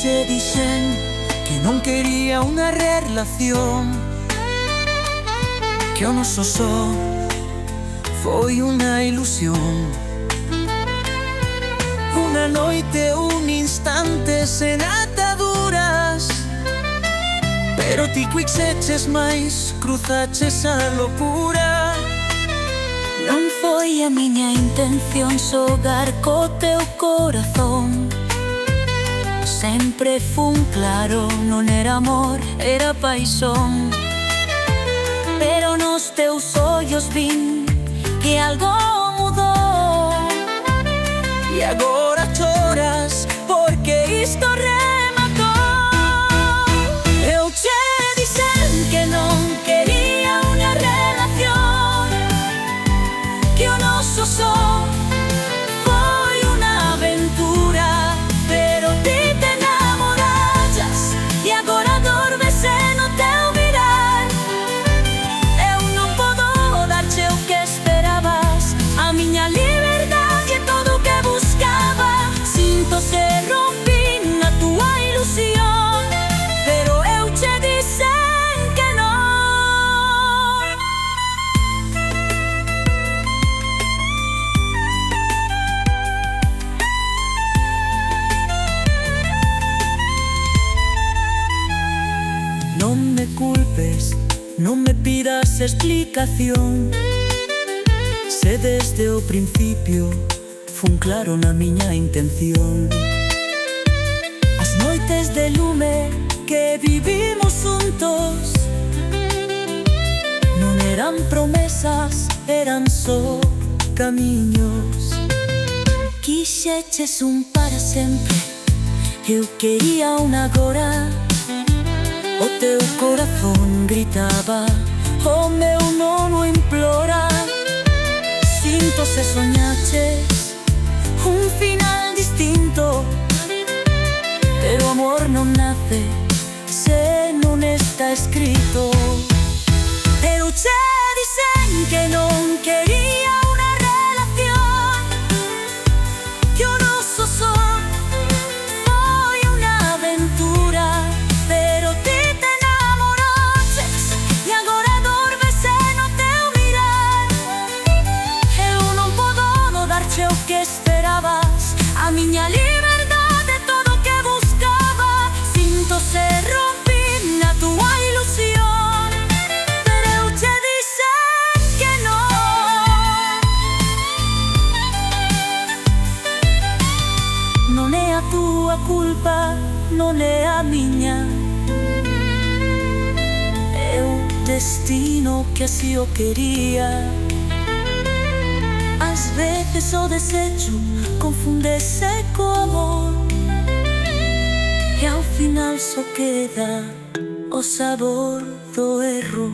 che dixen que non quería unha relación, que o noso só foi unha ilusión. Unha noite, un instante sen ataduras, pero ti quixeches máis, cruzaches a locura. Non foi a miña intención xogar co teu corazón. Sempre fun claro, non era amor, era paixón. Pero nos teus ollos vin que algo mudou. E agora choras porque isto rematou. Eu che dixen que non quería unha relación, que o noso só foi unha aventura, pero ti te namorallas e agora dormes no teu mirar. Eu non podo darche o que esperabas, a miña liberdade é todo o que buscaba. Sinto se rompín na tua ilusión, pero eu che dixen que non. Non me culpes, non me pidas explicación. Se desde o principio fun claro na miña intención. As noites de lume que vivimos juntos non eran promesas, eran só camiños. Quixeches un para sempre, eu quería un agora. O teu corazón gritaba, o meu non o implora. Sinto se soñaches un final distinto, pero amor non nace se non está escrito. Eu che dixen que non quería unha relación, que o noso só foi unha aventura, pero ti te namoraches e agora dormes no teu mirar. Eu non podo darche o que esperabas, a miña liberdade é todo o que buscaba. Sinto se rompín na tua ilusión, pero eu che dixen que non. Non é a tua culpa, non é a miña, é o destino que así o quería. Ás veces o desecho confúndese co amor, e ao final só queda o sabor do erro.